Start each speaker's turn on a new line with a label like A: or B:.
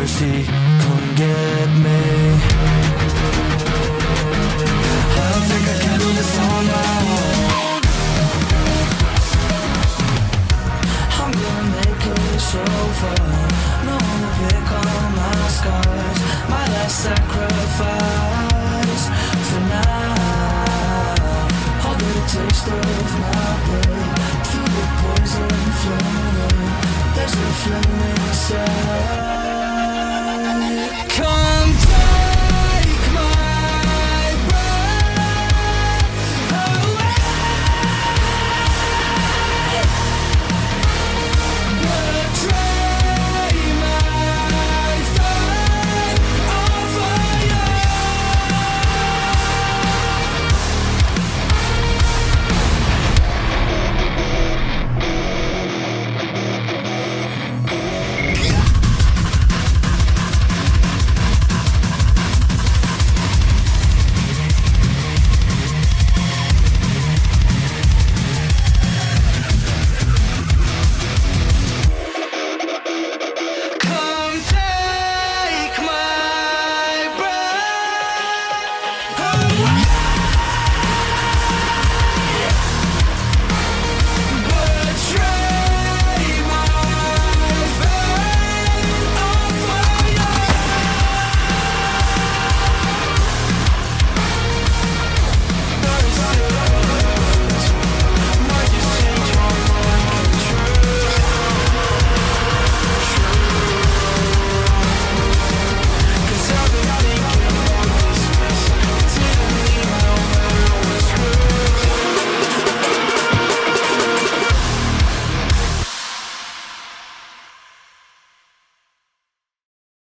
A: mercy, come get me. I think I can do this on my own. I'm gonna make it so far. No one to pick on my scars. My last sacrifice for now. I'll get a taste of my blood. Feel the poison flowing. There's a flame inside.